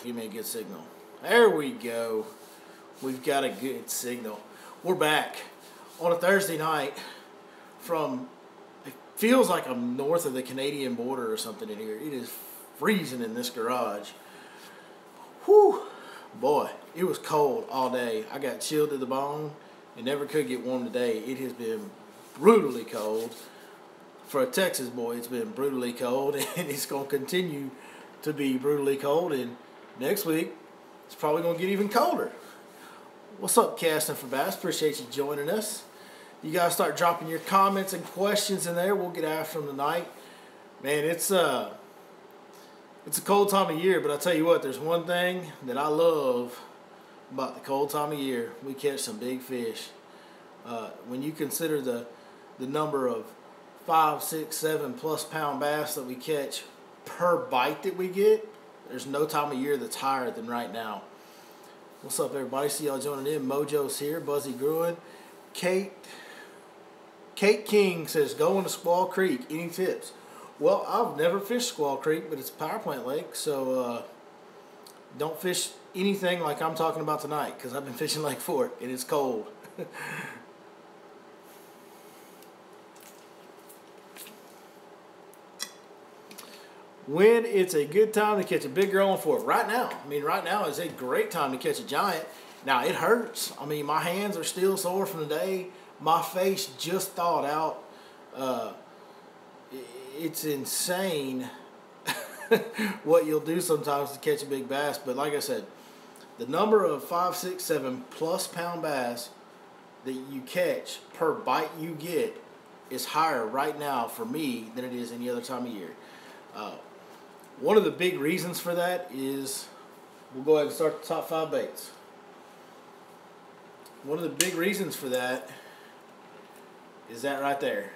Give me a good signal. There we go. We've got a good signal. We're back on a Thursday night from, it feels like I'm north of the Canadian border or something in here. It is freezing in this garage. Whew. Boy, it was cold all day. I got chilled to the bone and never could get warm today. It has been brutally cold. For a Texas boy, it's been brutally cold, and it's going to continue to be brutally cold, and next week it's probably going to get even colder. What's up, Casting for Bass? Appreciate you joining us. You guys start dropping your comments and questions in there. We'll get after them tonight. Man, it's a cold time of year, but I tell you what, there's one thing that I love about the cold time of year. We catch some big fish. When you consider the number of 5, 6, 7+ pound bass that we catch per bite that we get, there's no time of year that's higher than right now. What's up, everybody? See y'all joining in. Mojo's here. Buzzy Gruen. Kate King says, going to Squaw Creek. Any tips? Well, I've never fished Squaw Creek, but it's a power plant lake, so don't fish anything like I'm talking about tonight, because I've been fishing Lake Fork and it's cold. When it's a good time to catch a big girl on fork? Right now. I mean, right now is a great time to catch a giant. Now, it hurts. I mean, my hands are still sore from the day. My face just thawed out. It's insane what you'll do sometimes to catch a big bass. But like I said, the number of 5, 6, 7+ pound bass that you catch per bite you get is higher right now for me than it is any other time of year. One of the big reasons for that is, we'll go ahead and start the top 5 baits. One of the big reasons for that is that right there.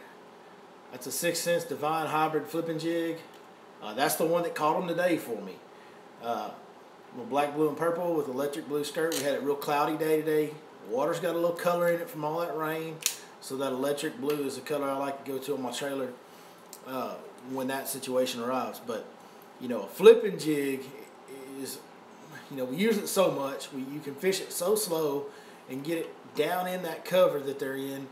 That's a 6th Sense Divine Hybrid flipping jig. That's the one that caught them today for me. Little black, blue, and purple with electric blue skirt. We had a real cloudy day today. Water's got a little color in it from all that rain. So that electric blue is the color I like to go to on my trailer when that situation arrives. But, you know, a flipping jig is, you know, we use it so much. You can fish it so slow and get it down in that cover that they're in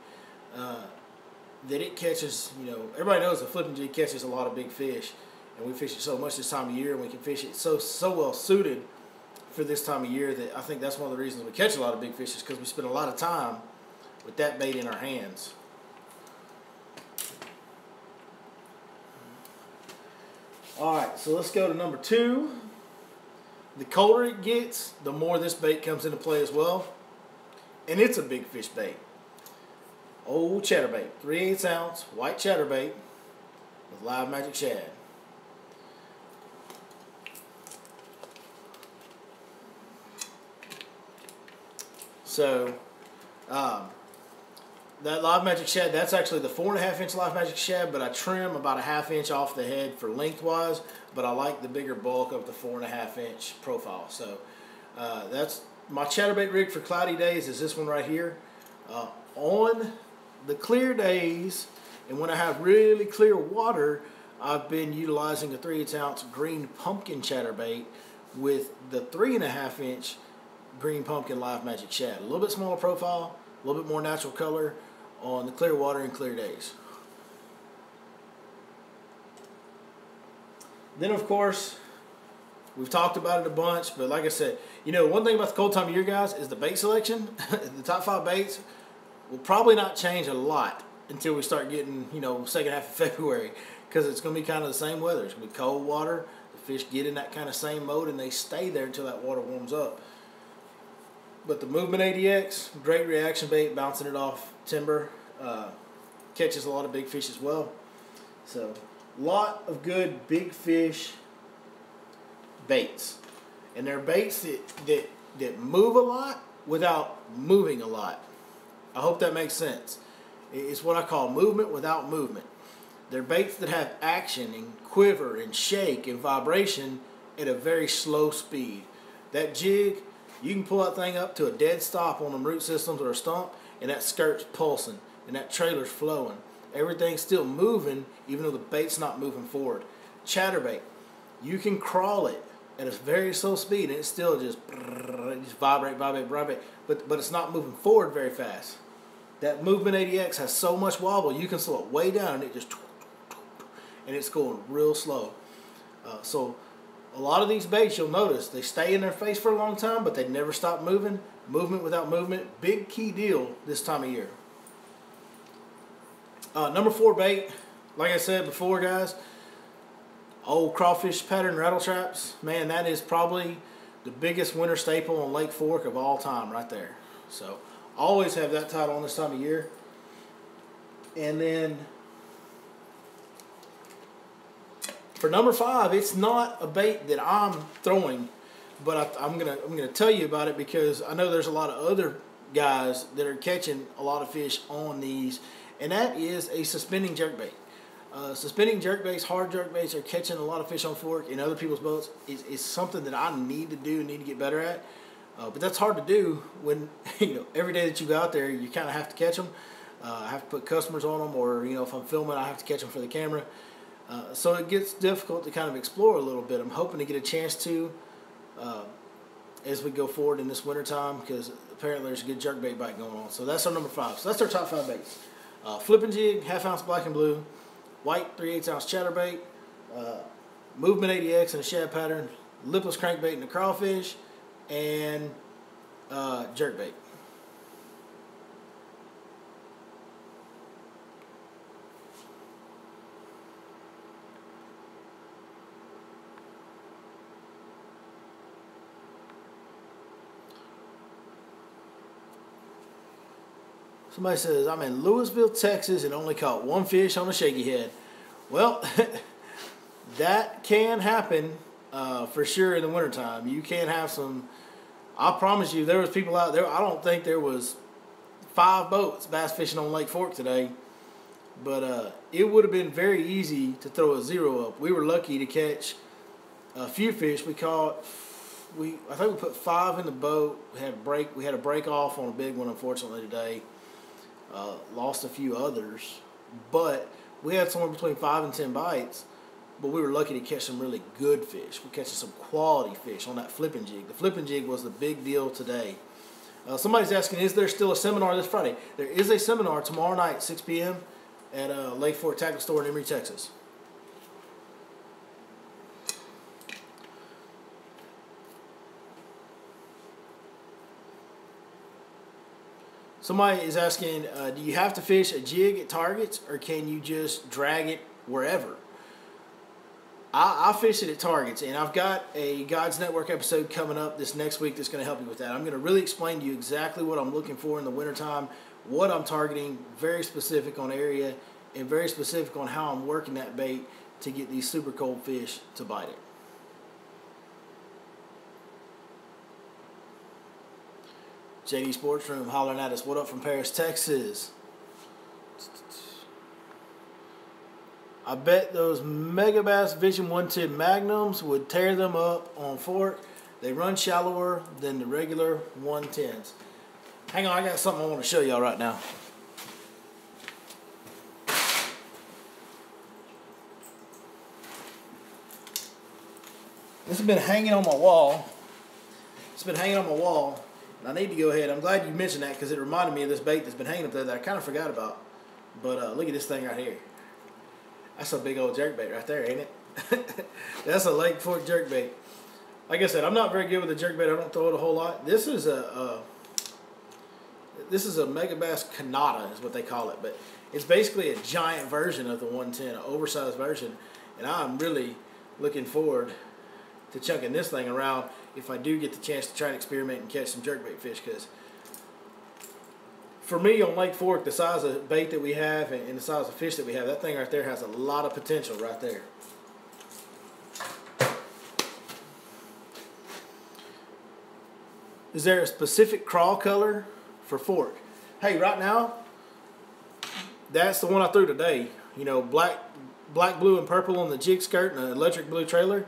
that it catches, you know, everybody knows a flipping jig catches a lot of big fish. And we fish it so much this time of year, and we can fish it so well suited for this time of year that I think that's one of the reasons we catch a lot of big fish, is because we spend a lot of time with that bait in our hands. Alright, so let's go to number 2. The colder it gets, the more this bait comes into play as well. And it's a big fish bait. Old chatterbait, 3/8 ounce white chatterbait with live magic shad. So, that live magic shad, that's actually the 4.5 inch live magic shad, but I trim about a 1/2 inch off the head for lengthwise, but I like the bigger bulk of the 4.5 inch profile. So, that's my chatterbait rig for cloudy days is this one right here. On the clear days, and when I have really clear water, I've been utilizing a 3/8 ounce green pumpkin chatterbait with the 3.5 inch green pumpkin live magic shad. A little bit smaller profile, a little bit more natural color on the clear water and clear days. Then, of course, we've talked about it a bunch, but like I said, you know, one thing about the cold time of year, guys, is the bait selection. The top 5 baits will probably not change a lot until we start getting, you know, second half of February, because it's going to be kind of the same weather. It's going to be cold water. The fish get in that kind of same mode, and they stay there until that water warms up. But the Movement ADX, great reaction bait, bouncing it off timber, catches a lot of big fish as well. So, a lot of good big fish baits. And they're baits that move a lot without moving a lot. I hope that makes sense. It's what I call movement without movement. They're baits that have action and quiver and shake and vibration at a very slow speed. That jig, you can pull that thing up to a dead stop on them root systems or a stump, and that skirt's pulsing and that trailer's flowing. Everything's still moving even though the bait's not moving forward. Chatterbait, you can crawl it at a very slow speed, and it's still just vibrate, vibrate, vibrate. But it's not moving forward very fast. That Movement 80X has so much wobble, you can slow it way down, and it just, and it's going real slow. So a lot of these baits, you'll notice, they stay in their face for a long time, but they never stop moving. Movement without movement, big key deal this time of year. Number 4 bait, like I said before, guys, old crawfish pattern rattle traps. Man, that is probably the biggest winter staple on Lake Fork of all time right there. So always have that title on this time of year. And then for number 5, it's not a bait that I'm throwing, but I'm gonna tell you about it because I know there's a lot of other guys that are catching a lot of fish on these, and that is a suspending jerkbait. Suspending jerkbaits, hard jerkbaits, are catching a lot of fish on Fork in other people's boats. Is something that I need to do, need to get better at. But that's hard to do when every day that you go out there, you kind of have to catch them. I have to put customers on them, or if I'm filming, I have to catch them for the camera. So it gets difficult to kind of explore a little bit. I'm hoping to get a chance to as we go forward in this wintertime, because apparently there's a good jerkbait bite going on. So that's our number 5. So that's our top 5 baits. Flipping jig, half-ounce black and blue, white 3/8 ounce chatterbait, Movement 80X in a shad pattern, lipless crankbait in a crawfish, and jerkbait. Somebody says, I'm in Louisville, Texas, and only caught 1 fish on a shaky head. Well, that can happen for sure in the wintertime. You can have some, I promise you, there was people out there, I don't think there was 5 boats bass fishing on Lake Fork today, but it would have been very easy to throw a 0 up. We were lucky to catch a few fish. I think we put 5 in the boat. We had a break off on a big one, unfortunately, today. Lost a few others, but we had somewhere between 5 and 10 bites, but we were lucky to catch some really good fish. We're catching some quality fish on that flipping jig. The flipping jig was the big deal today. Somebody's asking, is there still a seminar this Friday? There is a seminar tomorrow night, 6 p.m. at Lake Fork Tackle Store in Emory, Texas. Somebody is asking, do you have to fish a jig at targets, or can you just drag it wherever? I fish it at targets, and I've got a Guides Network episode coming up this next week that's going to help you with that. I'm going to really explain to you exactly what I'm looking for in the wintertime, what I'm targeting, very specific on area, and very specific on how I'm working that bait to get these super cold fish to bite it. JD Sports Room hollering at us. What up from Paris, Texas? I bet those Megabass Vision 110 Magnums would tear them up on Fork. They run shallower than the regular 110s. Hang on, I got something I want to show y'all right now. This has been hanging on my wall. I need to go ahead. I'm glad you mentioned that because it reminded me of this bait that's been hanging up there that I kind of forgot about. But look at this thing right here. That's a big old jerkbait right there, ain't it? That's a Lake Fork jerkbait. Like I said, I'm not very good with the jerkbait. I don't throw it a whole lot. This is a Megabass Canada is what they call it. But it's basically a giant version of the 110, an oversized version. And I'm really looking forward to chunking this thing around if I do get the chance to try and experiment and catch some jerkbait fish, because for me on Lake Fork, the size of bait that we have and the size of fish that we have, that thing right there has a lot of potential right there. Is there a specific crawl color for Fork? Hey, right now, that's the one I threw today. You know, black, blue, and purple on the jig skirt and an electric blue trailer.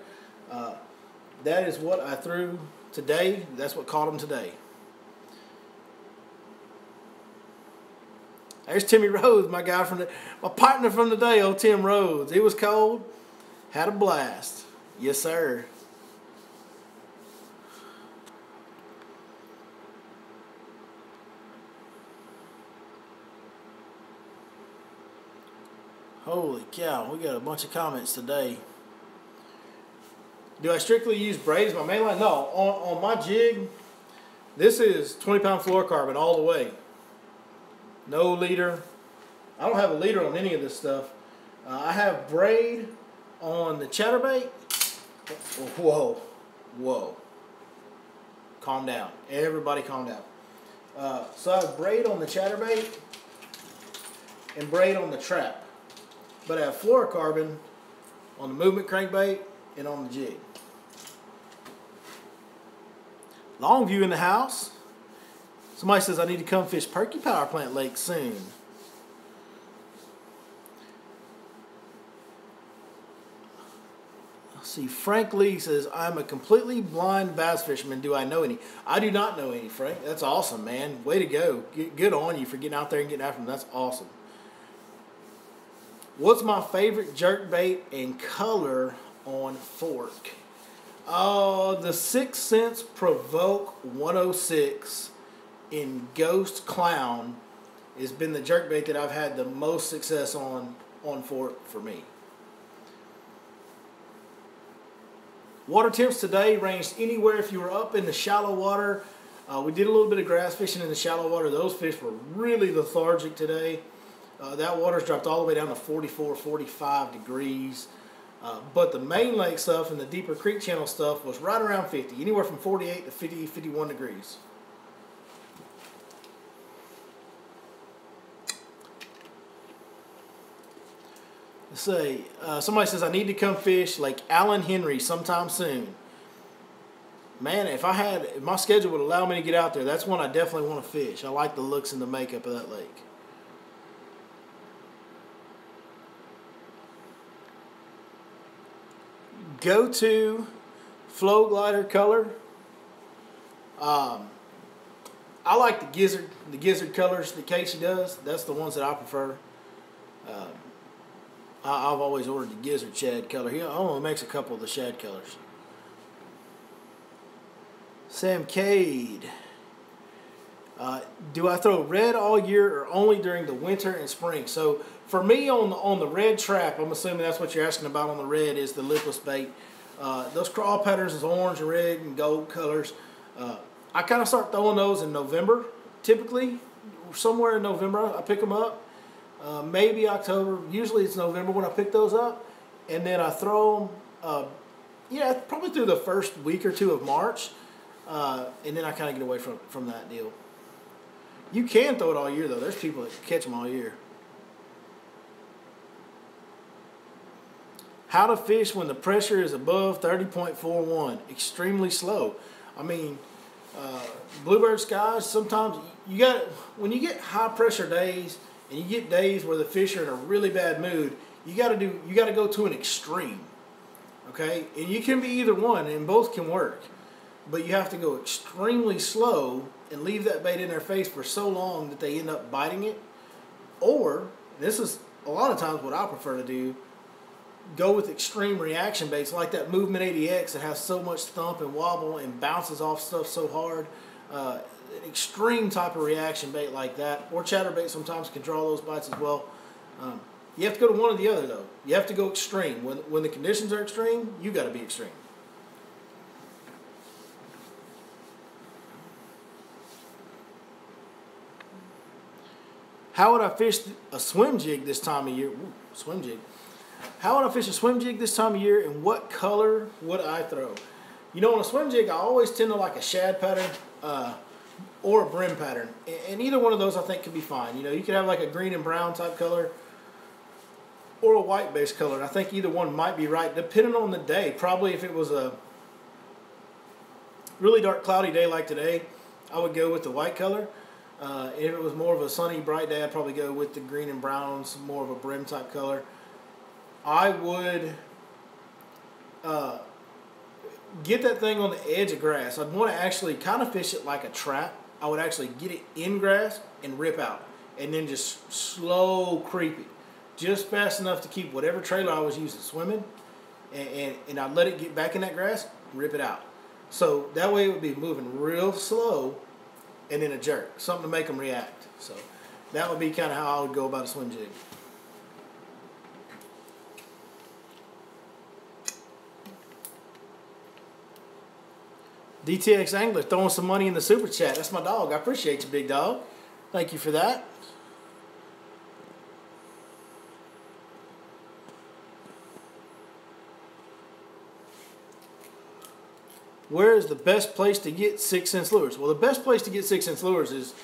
That is what I threw today. That's what caught them today. There's Timmy Rhodes, my partner from the day, old Tim Rhodes. It was cold. Had a blast. Yes, sir. Holy cow, we got a bunch of comments today. Do I strictly use braid as my main line? No, on my jig, this is 20-pound fluorocarbon all the way. No leader. I don't have a leader on any of this stuff. I have braid on the chatterbait. Whoa, whoa. Calm down. Everybody calm down. So I have braid on the chatterbait and braid on the trap. But I have fluorocarbon on the movement crankbait and on the jig. Longview in the house. Somebody says I need to come fish Perky Power Plant Lake soon. Let's see, Frank Lee says, I'm a completely blind bass fisherman. Do I know any? I do not know any, Frank. That's awesome, man. Way to go. Good on you for getting out there and getting after them. That's awesome. What's my favorite jerkbait and color on fork? The 6 Sense Provoke 106 in Ghost Clown has been the jerkbait that I've had the most success on fork for me. Water temps today ranged anywhere if you were up in the shallow water. We did a little bit of grass fishing in the shallow water. Those fish were really lethargic today. That water's dropped all the way down to 44, 45 degrees. But the main lake stuff and the deeper creek channel stuff was right around 50, anywhere from 48 to 50, 51 degrees. Let's see, somebody says I need to come fish Lake Allen Henry sometime soon. Man, if my schedule would allow me to get out there, that's one I definitely want to fish. I like the looks and the makeup of that lake. Go-to flow glider color. I like the gizzard colors that Casey does. That's the ones that I prefer. I've always ordered the gizzard shad color. He only makes a couple of the shad colors. Sam Cade. Do I throw red all year or only during the winter and spring? So for me on the red trap, I'm assuming that's what you're asking about on the red is the lipless bait. Those crawl patterns is orange and red and gold colors. I kind of start throwing those in November, typically. Somewhere in November I pick them up. Maybe October. Usually it's November when I pick those up. And then I throw them, probably through the first week or two of March. And then I kind of get away from that deal. You can throw it all year, though. There's people that catch them all year. How to fish when the pressure is above 30.41. Extremely slow. I mean, bluebird skies, sometimes when you get high pressure days and you get days where the fish are in a really bad mood, you got to go to an extreme. Okay? And you can be either one, and both can work. But you have to go extremely slow and leave that bait in their face for so long that they end up biting it. Or, this is a lot of times what I prefer to do, go with extreme reaction baits like that Movement 80X that has so much thump and wobble and bounces off stuff so hard. An extreme type of reaction bait like that. Or chatterbait sometimes can draw those bites as well. You have to go to one or the other, though. You have to go extreme. When the conditions are extreme, you got to be extreme. How would I fish a swim jig this time of year? Ooh, swim jig. How would I fish a swim jig this time of year, and what color would I throw? You know, on a swim jig, I always tend to like a shad pattern or a brim pattern. And either one of those I think could be fine. You know, you could have like a green and brown type color or a white base color. And I think either one might be right, depending on the day. Probably if it was a really dark, cloudy day like today, I would go with the white color. If it was more of a sunny, bright day, I'd probably go with the green and brown, some more of a brim type color. I would get that thing on the edge of grass. I'd want to actually kind of fish it like a trap. I would actually get it in grass and rip out, and then just slow creep it, just fast enough to keep whatever trailer I was using swimming, and I'd let it get back in that grass and rip it out. So that way it would be moving real slow, and then a jerk, something to make them react. So that would be kind of how I would go about a swim jig. DTX Angler throwing some money in the super chat. That's my dog. I appreciate you, big dog. Thank you for that. Where is the best place to get 6 cents lures? Well, the best place to get 6 cents lures is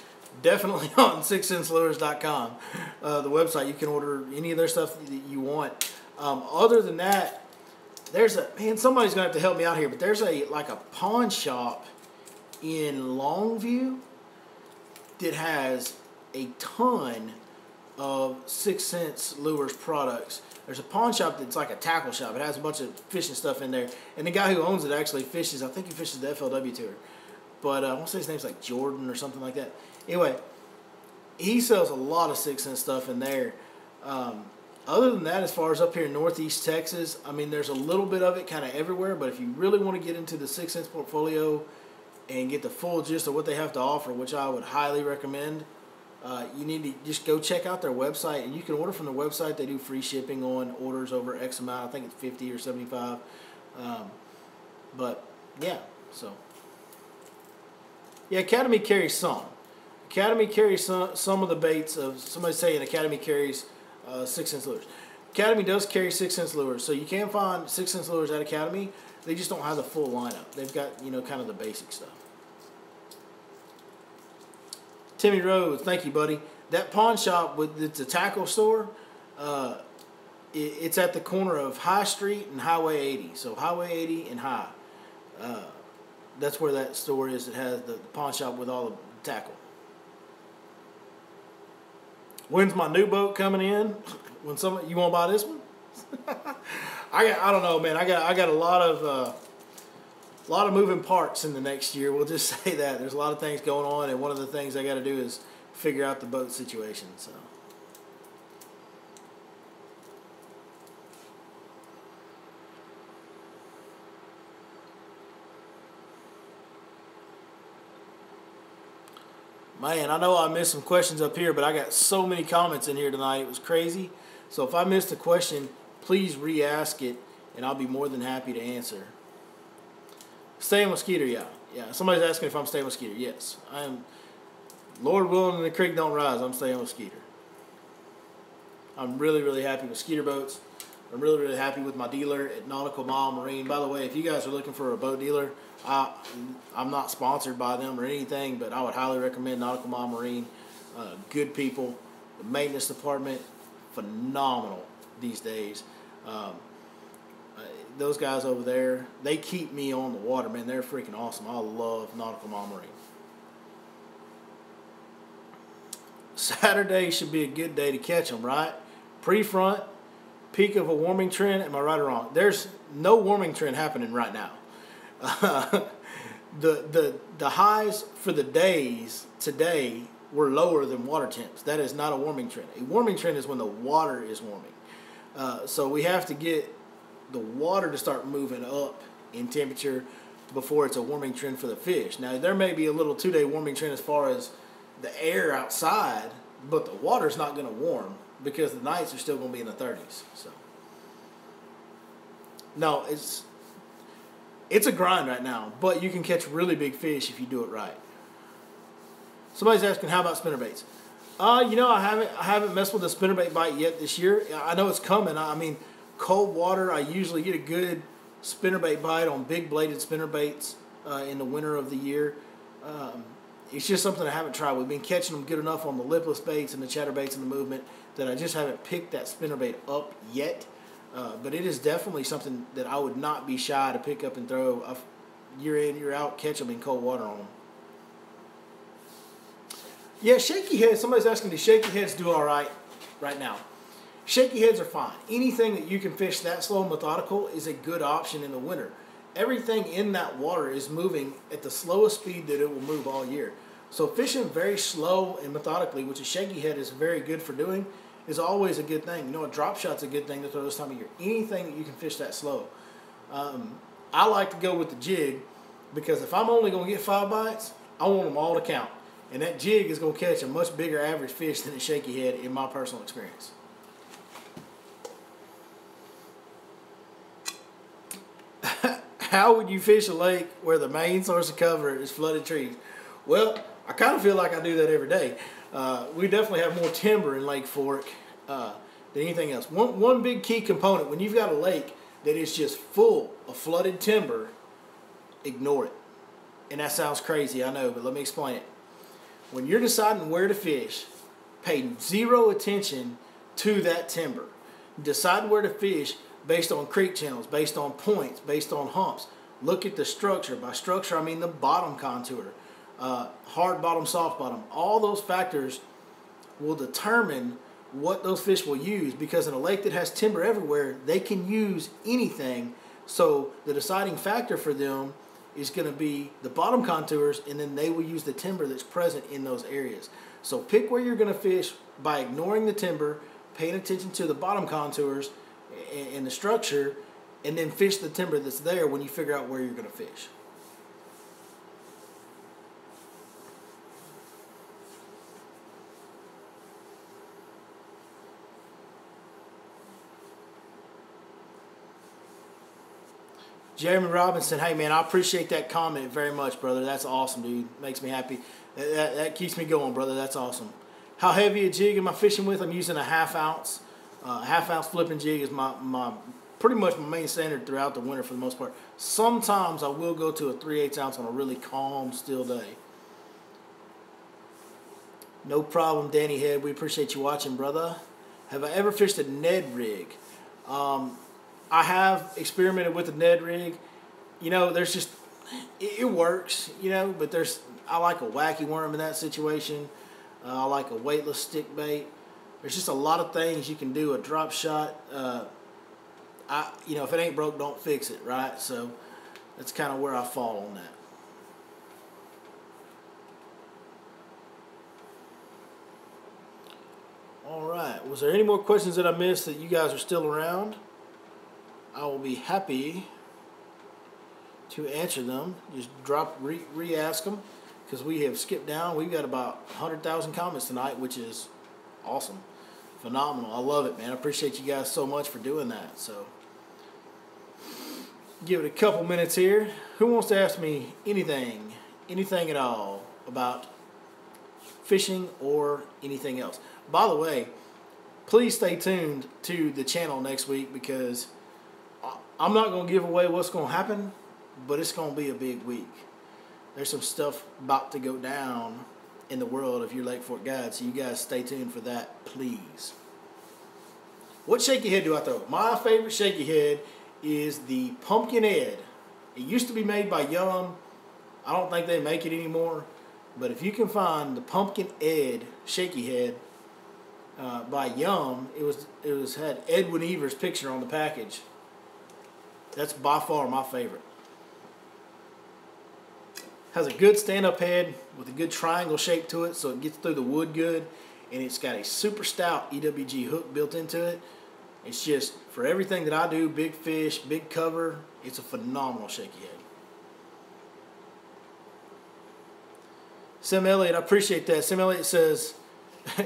definitely on 6centslures.com, the website. You can order any of their stuff that you want. Other than that, somebody's gonna have to help me out here, but there's a pawn shop in Longview that has a ton of 6 cents lures products. There's a pawn shop that's like a tackle shop. It has a bunch of fishing stuff in there, and the guy who owns it actually fishes. I think he fishes the FLW tour, but I want to say his name's like Jordan or something like that. Anyway, he sells a lot of 6 cent stuff in there. Other than that, as far as up here in Northeast Texas, I mean, there's a little bit of it kind of everywhere, but if you really want to get into the 6 cents portfolio and get the full gist of what they have to offer, which I would highly recommend, you need to just go check out their website, and you can order from their website. They do free shipping on orders over X amount. I think it's 50 or 75. But, yeah, so. Yeah, Academy carries some. Academy carries some of the baits of, somebody's saying Academy carries 6 cents lures. Academy does carry 6 cents lures, so you can find 6 cents lures at Academy. They just don't have the full lineup. They've got, kind of the basic stuff. Timmy Rhodes, thank you, buddy. That pawn shop, it's a tackle store. It's at the corner of High Street and Highway 80. So Highway 80 and High. That's where that store is. It has the pawn shop with all the tackle. When's my new boat coming in? When you want to buy this one? I don't know, man. I got a lot of moving parts in the next year. We'll just say that there's a lot of things going on, and one of the things I got to do is figure out the boat situation. So. Man, I know I missed some questions up here, but I got so many comments in here tonight. It was crazy. So if I missed a question, please re-ask it, and I'll be more than happy to answer. Staying with Skeeter, yeah. Yeah, somebody's asking if I'm staying with Skeeter. Yes, I am. Lord willing and the creek don't rise, I'm staying with Skeeter. I'm really, really happy with Skeeter boats. I'm really, really happy with my dealer at Nautical Mile Marine. By the way, if you guys are looking for a boat dealer, I'm not sponsored by them or anything, but I would highly recommend Nautical Mile Marine. Good people. The maintenance department, phenomenal these days. Those guys over there, they keep me on the water, man. They're freaking awesome. I love Nautical Mile Marine. Saturday should be a good day to catch them, right? Pre-front, peak of a warming trend. Am I right or wrong? There's no warming trend happening right now. The highs for the days today were lower than water temps. That is not a warming trend. A warming trend is when the water is warming. So we have to get the water to start moving up in temperature before it's a warming trend for the fish. Now, there may be a little 2-day warming trend as far as the air outside, but the water's not going to warm because the nights are still going to be in the 30s. So, no, it's a grind right now, but you can catch really big fish if you do it right. Somebody's asking, how about spinnerbaits? I haven't messed with a spinnerbait bite yet this year. I know it's coming. I mean, cold water, I usually get a good spinnerbait bite on big bladed spinnerbaits in the winter of the year. It's just something I haven't tried. We've been catching them good enough on the lipless baits and the chatterbaits and the movement that I just haven't picked that spinnerbait up yet. But it is definitely something that I would not be shy to pick up and throw year in, year out, catch them in cold water on them. Yeah, shaky heads. Somebody's asking, do shaky heads do all right now? Shaky heads are fine. Anything that you can fish that slow and methodical is a good option in the winter. Everything in that water is moving at the slowest speed that it will move all year. So fishing very slow and methodically, which a shaky head is very good for doing, is always a good thing. A drop shot's a good thing to throw this time of year. Anything that you can fish that slow. I like to go with the jig because if I'm only going to get 5 bites, I want them all to count. And that jig is going to catch a much bigger average fish than a shaky head in my personal experience. how would you fish a lake where the main source of cover is flooded trees? Well, I kind of feel like I do that every day. We definitely have more timber in Lake Fork than anything else. One big key component, when you've got a lake that is just full of flooded timber, ignore it. And that sounds crazy, I know, but let me explain it. When you're deciding where to fish, pay zero attention to that timber. Decide where to fish based on creek channels, based on points, based on humps. Look at the structure. By structure, I mean the bottom contour. Hard bottom, soft bottom. All those factors will determine what those fish will use, because in a lake that has timber everywhere, they can use anything. So the deciding factor for them is going to be the bottom contours, and then they will use the timber that's present in those areas. So pick where you're going to fish by ignoring the timber, paying attention to the bottom contours and the structure, and then fish the timber that's there when you figure out where you're going to fish. Jeremy Robinson, hey man, I appreciate that comment very much, brother. That's awesome, dude. Makes me happy. That keeps me going, brother. That's awesome. How heavy a jig am I fishing with? I'm using a half ounce. Half ounce flipping jig is my pretty much my main standard throughout the winter for the most part. Sometimes I will go to a 3/8 ounce on a really calm, still day. No problem, Danny Head. We appreciate you watching, brother. Have I ever fished a Ned rig? I have experimented with the Ned rig. You know, there's just, it works, you know, but I like a wacky worm in that situation. I like a weightless stick bait. There's just a lot of things you can do. A drop shot, you know, if it ain't broke, don't fix it, right? So that's kind of where I fall on that. All right. Was there any more questions that I missed that you guys are still around? I will be happy to answer them. Just re-ask them, because we have skipped down. We've got about 100,000 comments tonight, which is awesome. Phenomenal. I love it, man. I appreciate you guys so much for doing that. So give it a couple minutes here. Who wants to ask me anything at all about fishing or anything else? By the way, please stay tuned to the channel next week, because I'm not going to give away what's going to happen, but it's going to be a big week. There's some stuff about to go down in the world of your Lake Fork guide, so you guys stay tuned for that, please. What shaky head do I throw? My favorite shaky head is the Pumpkin Ed. It used to be made by Yum. I don't think they make it anymore, but if you can find the Pumpkin Ed shaky head by Yum, it had Edwin Evers' picture on the package. That's by far my favorite. Has a good stand-up head with a good triangle shape to it, so it gets through the wood good, and it's got a super stout EWG hook built into it. It's just, for everything that I do, big fish, big cover, it's a phenomenal shaky head. Sim Elliott, I appreciate that. Sim Elliott says,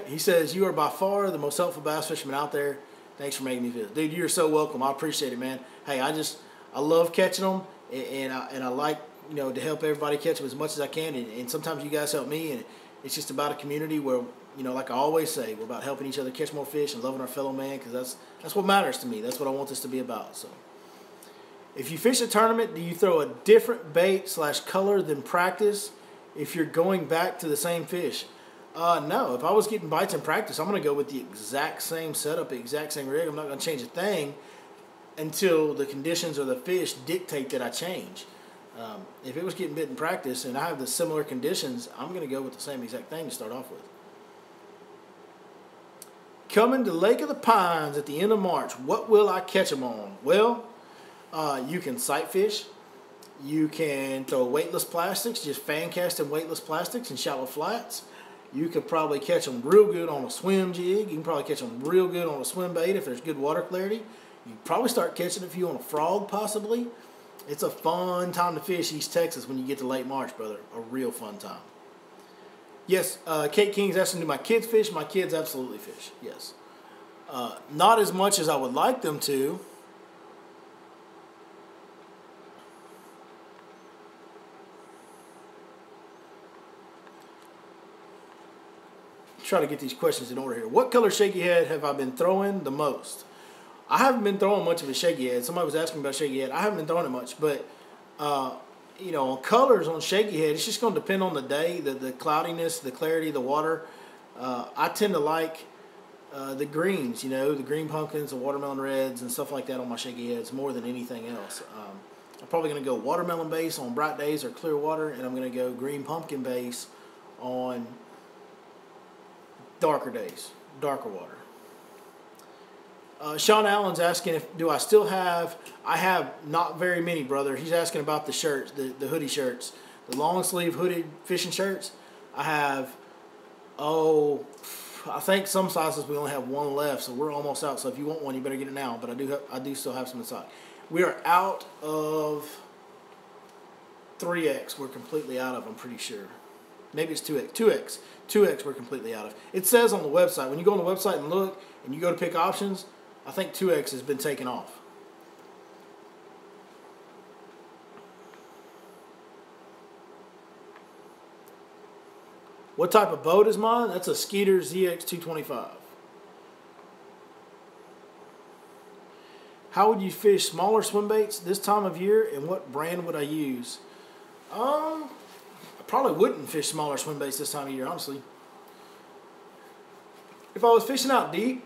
he says, you are by far the most helpful bass fisherman out there. Thanks for making me feel. Dude, you're so welcome. I appreciate it, man. Hey, I love catching them, and I like, you know, to help everybody catch them as much as I can, and sometimes you guys help me, and it's just about a community where, you know, like I always say, we're about helping each other catch more fish and loving our fellow man, because that's what matters to me. That's what I want this to be about. So, if you fish a tournament, do you throw a different bait / color than practice if you're going back to the same fish? No. If I was getting bites in practice, I'm going to go with the exact same setup, the exact same rig. I'm not going to change a thing until the conditions or the fish dictate that I change. If it was getting bit in practice and I have the similar conditions, I'm going to go with the same exact thing to start off with. Coming to Lake of the Pines at the end of March, what will I catch them on? Well, you can sight fish. You can throw weightless plastics, just fan casting weightless plastics in shallow flats. You could probably catch them real good on a swim jig. You can probably catch them real good on a swim bait if there's good water clarity. You can probably start catching a few on a frog, possibly. It's a fun time to fish East Texas when you get to late March, brother. A real fun time. Yes, Kate King's asking, do my kids fish? My kids absolutely fish, yes. Not as much as I would like them to. try to get these questions in order here. What color shaky head have I been throwing the most? I haven't been throwing much of a shaky head. Somebody was asking about shaky head. I haven't been throwing it much, but you know, on colors on shaky head, it's just going to depend on the day, the cloudiness, the clarity, the water. I tend to like the greens, you know, the green pumpkins, the watermelon reds, and stuff like that on my shaky heads more than anything else. I'm probably going to go watermelon base on bright days or clear water, and I'm going to go green pumpkin base on darker days, darker water. Sean Allen's asking do I still have, I have not very many, brother. He's asking about the shirts, the hoodie shirts, the long sleeve hooded fishing shirts. I have, I think some sizes we only have one left, so we're almost out. So if you want one, you better get it now. But I do still have some in stock. We are out of 3X. We're completely out of, I'm pretty sure. Maybe it's 2X. 2X we're completely out of. It says on the website, when you go on the website and look, and you go to pick options, I think 2X has been taken off. What type of boat is mine? That's a Skeeter ZX225. How would you fish smaller swim baits this time of year, and what brand would I use? I probably wouldn't fish smaller swim baits this time of year, honestly. If I was fishing out deep,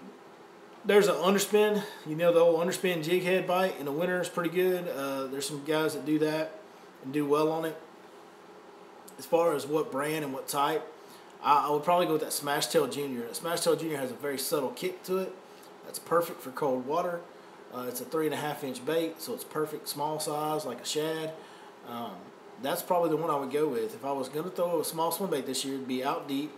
there's an underspin. You know, the old underspin jig head bite in the winter is pretty good. There's some guys that do that and do well on it. As far as what brand and what type, I would probably go with that Smash Tail Junior. That Smash Tail Junior has a very subtle kick to it. That's perfect for cold water. It's a 3.5-inch bait, so it's perfect small size like a shad. That's probably the one I would go with. If I was going to throw a small swim bait this year, it'd be out deep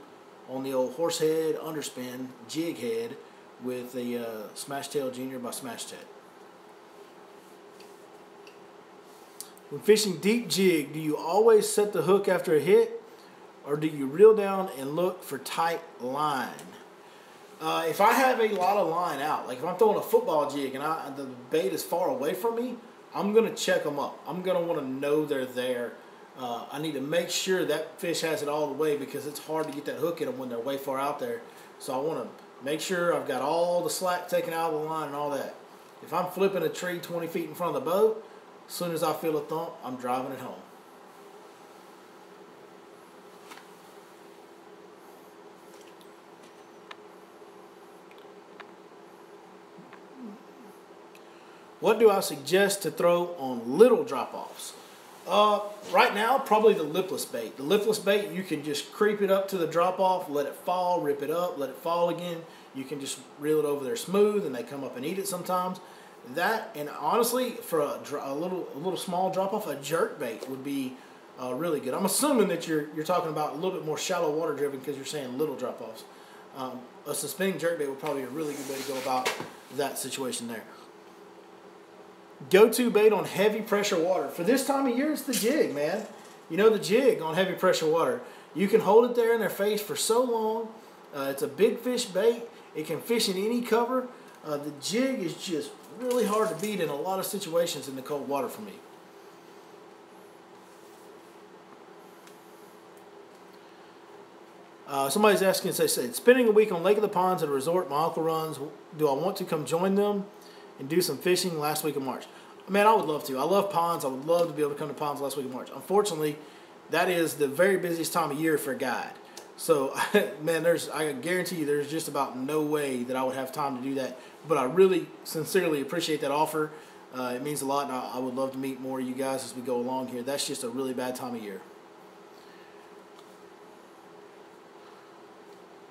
on the old horsehead underspin jig head with the Smash Tail Junior by Smash Tail. When fishing deep jig, do you always set the hook after a hit, or do you reel down and look for tight line? If I have a lot of line out, like if I'm throwing a football jig and the bait is far away from me, I'm going to check them up. I'm going to want to know they're there. I need to make sure that fish has it all the way, because it's hard to get that hook in them when they're way far out there. So I want to make sure I've got all the slack taken out of the line and all that. If I'm flipping a tree 20 feet in front of the boat, as soon as I feel a thump, I'm driving it home. What do I suggest to throw on little drop-offs? Right now, probably the lipless bait. The lipless bait, you can just creep it up to the drop-off, let it fall, rip it up, let it fall again. You can just reel it over there smooth, and they come up and eat it sometimes. That, and honestly, for a little small drop-off, a jerk bait would be really good. I'm assuming that you're talking about a little bit more shallow water driven, because you're saying little drop-offs. A suspending jerk bait would probably be a really good way to go about that situation there. Go-to bait on heavy pressure water. For this time of year, it's the jig, man. You know, the jig on heavy pressure water. You can hold it there in their face for so long. It's a big fish bait. It can fish in any cover. The jig is just really hard to beat in a lot of situations in the cold water for me. Somebody's asking, they said, spending a week on Lake of the Ponds at a resort my uncle runs. Do I want to come join them and do some fishing last week of March? Man, I would love to. I love ponds. I would love to be able to come to ponds last week of March. Unfortunately, that is the very busiest time of year for a guide. So, man, I guarantee you there's just about no way that I would have time to do that. But I really sincerely appreciate that offer. It means a lot, and I would love to meet more of you guys as we go along here. That's just a really bad time of year.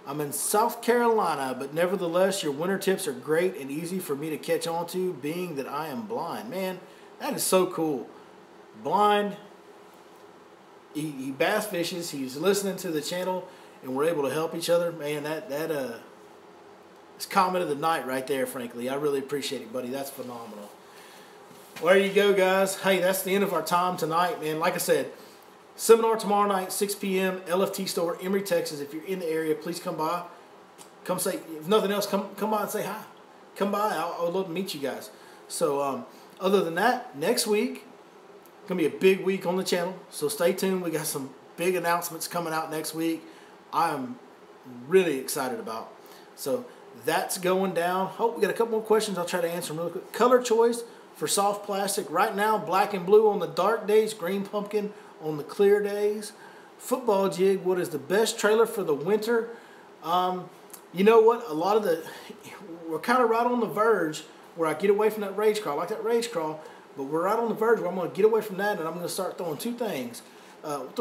I'm in South Carolina, but nevertheless, your winter tips are great and easy for me to catch on to, being that I am blind. Man, that is so cool. Blind, he bass fishes, he's listening to the channel, and we're able to help each other. Man, it's comment of the night right there, frankly. I really appreciate it, buddy. That's phenomenal. Well, there you go, guys. Hey, that's the end of our time tonight, man. Like I said, seminar tomorrow night, 6 p.m., LFT store, Emory, Texas. If you're in the area, please come by. Come say, if nothing else, come by and say hi. Come by. I would love to meet you guys. So, other than that, next week, going to be a big week on the channel. So stay tuned. We got some big announcements coming out next week. I am really excited about. So that's going down. Hope we got a couple more questions. I'll try to answer them really quick. Color choice for soft plastic. Right now, black and blue on the dark days, green pumpkin on the clear days. Football jig, what is the best trailer for the winter? You know what? We're kind of right on the verge where I get away from that rage crawl. I like that rage crawl, but we're right on the verge where I'm going to get away from that, and I'm going to start throwing three things. At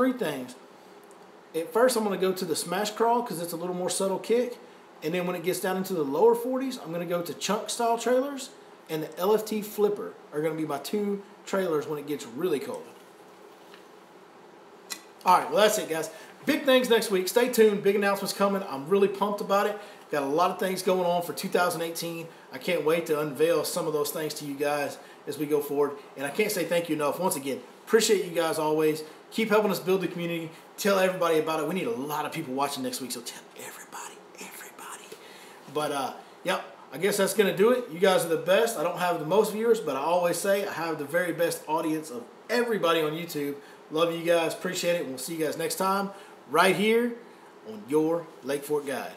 first, I'm going to go to the smash crawl because it's a little more subtle kick. And then when it gets down into the lower 40s, I'm going to go to chunk style trailers, and the LFT flipper are going to be my two trailers when it gets really cold. All right, well, that's it, guys. Big things next week. Stay tuned. Big announcements coming. I'm really pumped about it. Got a lot of things going on for 2018. I can't wait to unveil some of those things to you guys as we go forward. And I can't say thank you enough. Once again, appreciate you guys always. Keep helping us build the community. Tell everybody about it. We need a lot of people watching next week, so tell everybody. But, yep, I guess that's going to do it. You guys are the best. I don't have the most viewers, but I always say I have the very best audience of everybody on YouTube. Love you guys. Appreciate it. We'll see you guys next time right here on your Lake Fork Guide.